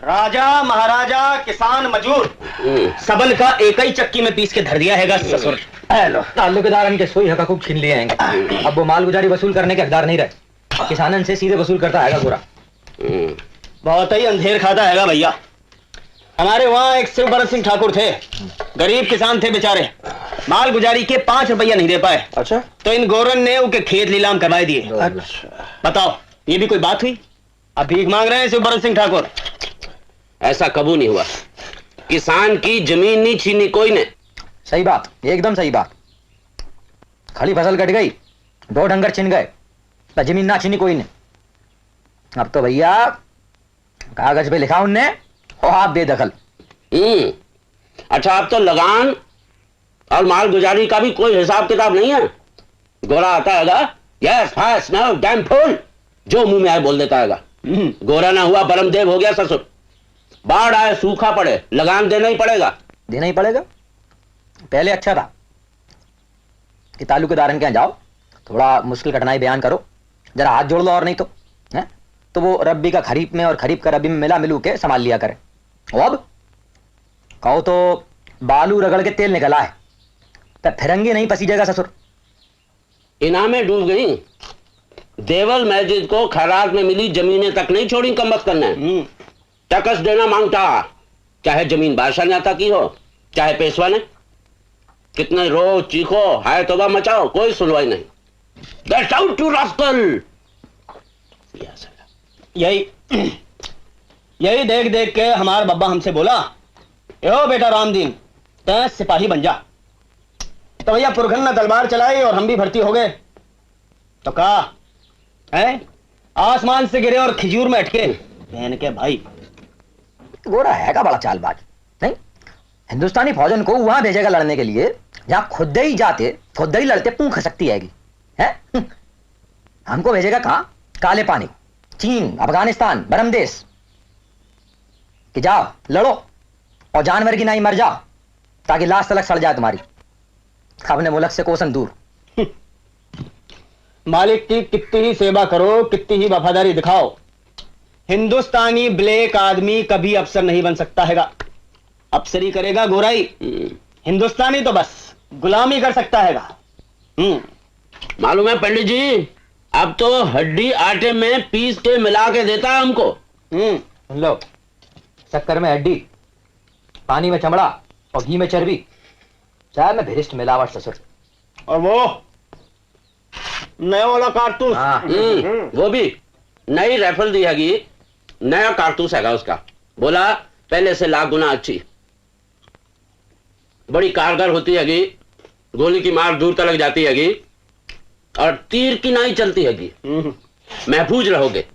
राजा महाराजा किसान मजूर सबन का एक ही चक्की में पीस के धर दिया है ससुर। ताल्लुकेदार इनके सोई हक खूब छीन लिए हैं। अब वो माल गुजारी वसूल करने के हकदार नहीं रहे, किसानन से सीधे वसूल करता है गोरा। बहुत ही अंधेर खाता है भैया। हमारे वहाँ एक शिव भरत सिंह ठाकुर थे, गरीब किसान थे बेचारे, माल गुजारी के 5 रुपया नहीं दे पाए। अच्छा, तो इन गोरन ने उनके खेत नीलाम करवाए दिए। अच्छा, बताओ ये भी कोई बात हुई? अब भीख मांग रहे हैं शिव भरत सिंह ठाकुर। ऐसा कबू नहीं हुआ, किसान की जमीन नहीं छीनी कोई ने। सही बात, एकदम सही बात। खड़ी फसल कट गई, 2 डंगर छिन गए, तो जमीन ना छीनी कोई ने। अब तो भैया कागज पे लिखा उनने और आप बेदखल। अच्छा, अब तो लगान और माल गुजारी का भी कोई हिसाब किताब नहीं है। गोरा आता है yes fast now dam full, जो मुंह में आए बोल देता है। गोरा ना हुआ बरमदेव हो गया ससुर। बाढ़ आए सूखा पड़े लगान देना ही पड़ेगा। देना ही पड़ेगा। पहले अच्छा था कि ताल्लुकेदारन के यहाँ जाओ, थोड़ा मुश्किल कठिनाई बयान करो, जरा हाथ जोड़ लो, और नहीं तो है तो वो रब्बी का खरीफ में और खरीफ का रबी में मिला मिलू के संभाल लिया करे। अब कहो तो बालू रगड़ के तेल निकला है, तब फिरंगी नहीं पसीजेगा ससुर। इनामें डूब गई। देवल मस्जिद को खैरात में मिली जमीनें तक नहीं छोड़ी कमबख्त करने। टैक्स देना मांगता, चाहे जमीन बादशाह ने अता की हो चाहे पेशवा ने। कितने रो चीखो हाय तौबा मचाओ, कोई सुनवाई नहीं। Get out to rascal. यही देख देख के हमारा बब्बा हमसे बोला, यो बेटा रामदीन तै सिपाही बन जा। तो भैया पुरखन ने तलवार चलाई और हम भी भर्ती हो गए। तो कहा है आसमान से गिरे और खिजूर में अटके। बहन के भाई गोरा है का बड़ा चालबाज नहीं। हिंदुस्तानी फौजन को वहां भेजेगा लड़ने के लिए जहां खुद ही जाते खुद ही लड़ते पूंछ खसकती है। हमको भेजेगा कहां? काले पानी, चीन, अफगानिस्तान, बरमदेश कि जाओ लड़ो और जानवर की नहीं मर जाओ, ताकि लाश तलक सड़ जाए तुम्हारी। अपने मुल्क से कोसन दूर। मालिक की कितनी ही सेवा करो, कितनी ही वफादारी दिखाओ, हिंदुस्तानी ब्लैक आदमी कभी अफसर नहीं बन सकता हैगा। अफसरी करेगा गोराई, हिंदुस्तानी तो बस गुलामी कर सकता हैगा। मालूम है पंडित जी, अब तो हड्डी आटे में पीस के मिला के देता है हमको। सुन लो, शक्कर में हड्डी, पानी में चमड़ा और घी में चर्बी, चाय में भिरिष्ट मिलावट ससुर। और वो नया वाला कारतूस, वो भी नई राइफल दी हैगी, नया कारतूस हैगा उसका। बोला पहले से लाख गुना अच्छी, बड़ी कारगर होती हैगी, गोली की मार दूर तक जाती हैगी और तीर की नाई चलती हैगी। महफूज रहोगे।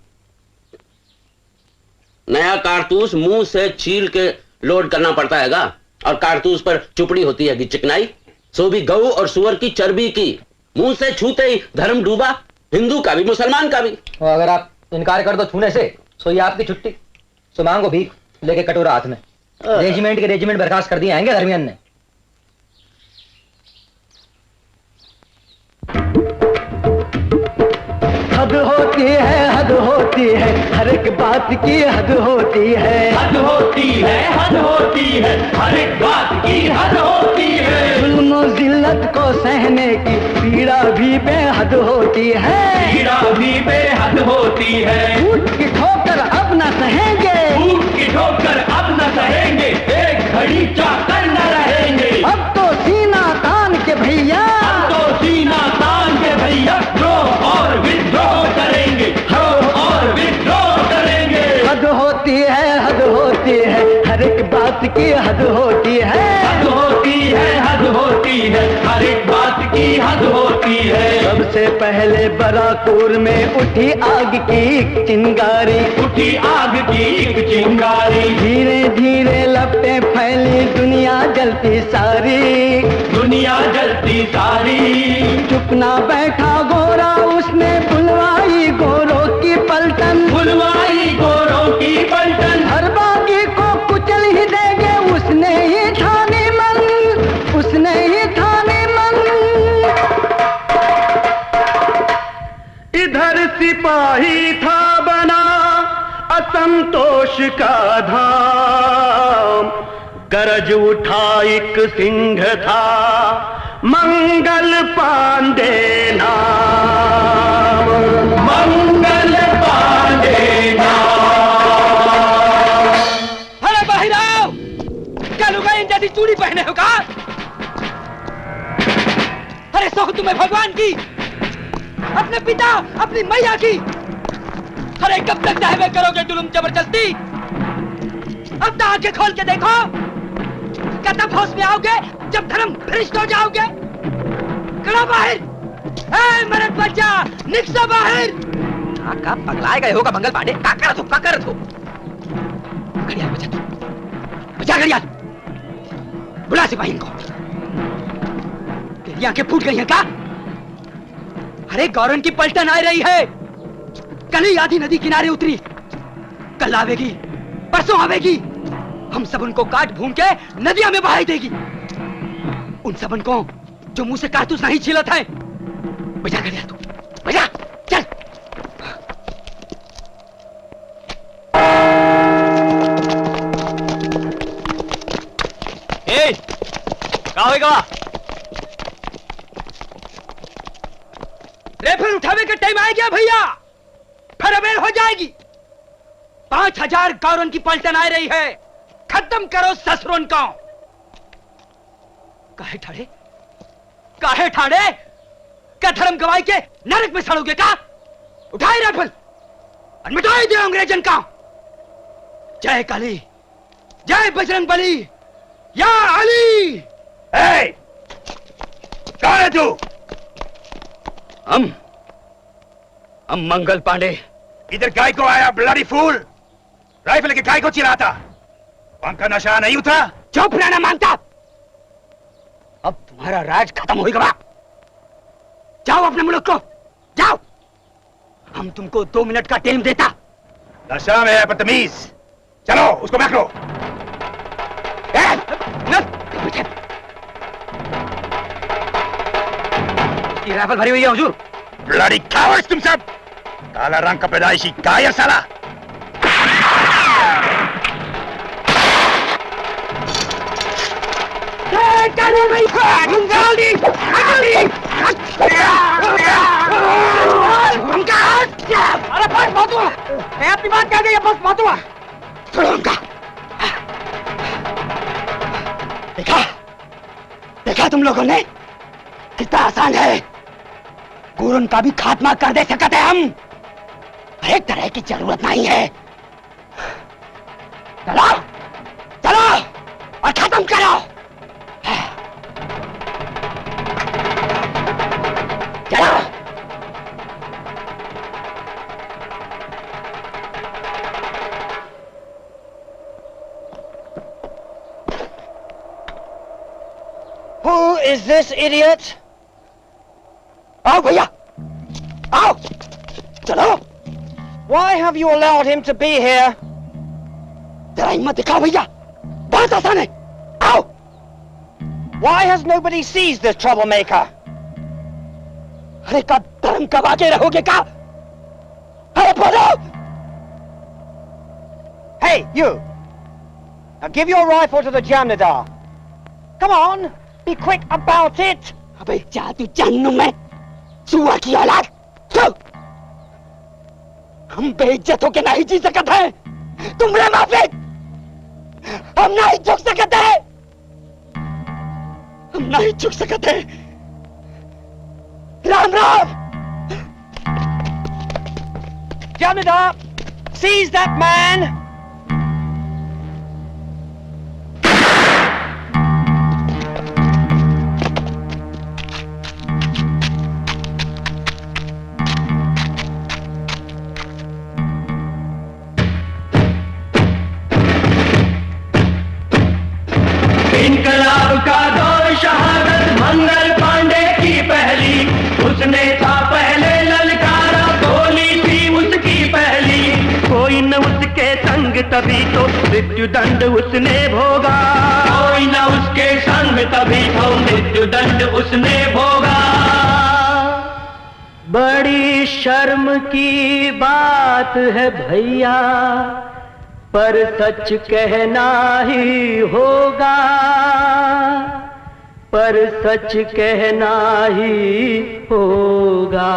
नया कारतूस मुंह से छील के लोड करना पड़ता हैगा और कारतूस पर चुपड़ी होती हैगी चिकनाई, सो भी गऊ और सुअर की चर्बी की। मुंह से छूते ही धर्म डूबा, हिंदू का भी मुसलमान का भी। और अगर आप इनकार कर दो छूने से, तो ये आपकी छुट्टी। सो मांगो भीख लेके कटोरा हाथ में। रेजिमेंट के रेजिमेंट बर्खास्त कर दिए आएंगे धर्मियन ने। हद होती है, हद होती है, हर एक बात की हद होती है। हद होती है, हद होती है, हर एक बात की हद होती है। जुल्म और जिल्लत को सहने की पीड़ा भी बेहद होती है। पीड़ा भी बेहद होती है। ऊंट की ठोकर अब न सहेंगे, ऊंट की ठोकर अब न सहेंगे, एक घड़ी चाकर न रहेंगे। अब तो सीना तान के भैया, अब तो सीना तान के भैया द्रोह और विद्रोह करेंगे, द्रोह और विद्रोह करेंगे। हद होती है, हद होती है, हर एक बात की हद होती है। हद होती है, हद होती है, हर एक बात की हद होती है। सबसे पहले बराकूर में उठी आग की एक चिंगारी, उठी आग की एक चिंगारी। धीरे धीरे लपटें फैली, दुनिया जलती सारी, दुनिया जलती सारी। चुप ना बैठा गोरा, उसने बुलवाई गोरों की पलटन, बुलवाई गोरों की पलटन। हर बागी को कुचल ही देंगे, उसने ही ठानी मन, उसने ही ठानी मन। इधर सिपाही था बना, असम संतोष का धाम, गरज उठा एक सिंह था, मंगल पांडे नाम, मंगल पांडे नाम। अरे बाहिराव, क्या लुगाई जैसी चूड़ी पहने हो का? अरे सौख तुम्हें भगवान की, अपने पिता, अपनी मैया की। अरे कब तक चाहे करोगे जुल्म जबरदस्ती? अब तो आंखें खोल के देखो, क्या तब होश में आओगे जब धर्म भ्रष्ट हो जाओगे? खड़ा बाहर, ए मरद बच्चा, निकलो बाहर। काका पगलाए गए होगा मंगल पांडे, का करत हो? घड़ियाल बचा घड़ियाल, बुला सिपाही को। तेरी आंखें फूट गई हैं क्या? अरे गौरन की पलटन आ रही है, कल ही आधी नदी किनारे उतरी, कल आवेगी, परसों आवेगी, हम सब उनको काट भून के नदियां में बहाई देगी। उन सबन को जो मुंह से कारतूस नहीं छिलत है। बजा घड़ियाल तू, बजा, चल। क्या होगा? रेफर उठावे का टाइम आ गया भैया, फिर अबेर हो जाएगी। 5000 गौरन की पलटन आ रही है, खत्म करो ससुरन को। काहे ठाड़े, काहे ठाड़े? क्या धर्म गवाई के नरक में सड़ोगे का? उठाए राइफल और मिटाई दे अंग्रेजन का। जय काली, जय बजरंग बली, या अली। कौन है तू? हम मंगल पांडे। इधर गाय को आया ब्लडी फूल, राइफल लेके गाय को चिराता, वहां का नशा नहीं उतरा? चुप रहना मांगता, अब तुम्हारा राज खत्म हो गया। जाओ अपने मुल्क को, जाओ। हम तुमको 2 मिनट का टाइम देता। नशा में है बदतमीज, चलो उसको बैठ लो। इसकी राइफल भरी हुई है हुजूर। ब्लडी कावर्ड्स तुम सब, काला रंग का पैदाइशी कायर साला। अरे बस मातुआ, अपनी बात कह गई, बस मातुआ। देखा तुम लोगों ने कितना आसान है, गुरुन का भी खात्मा कर दे सकते हैं हम। एक तरह की जरूरत नहीं है। चलो चलो और खत्म करो। चलो। Who is this idiot? आओ भैया, आओ, चलो। Why have you allowed him to be here? जरा हिम्मत दिखाओ भैया, बहुत आसान है, आओ। Why has nobody seized this troublemaker? अरे का धर्म कब आगे रहोगे का? अरे बोलो। Hey, you. Now give your rifle to the Jamnadar. Come on, be quick about it. अबे जा तू जहन्नुम में, चूहा की औलाद। हम बेइज्जत होके नहीं जी सकते हैं, तुमरे माफिक। हम नहीं झुक सकते, हम नहीं झुक सकते। Ram Ram. Jamnadar, seize that man. इनकलाब का दौर शहादत मंगल पांडे की पहली, उसने था पहले ललकारा, गोली थी उसकी पहली। कोई न उसके संग तभी तो मृत्यु दंड उसने भोगा, कोई न उसके संग तभी तो मृत्यु दंड उसने भोगा। बड़ी शर्म की बात है भैया, पर सच कहना ही होगा, पर सच कहना ही होगा।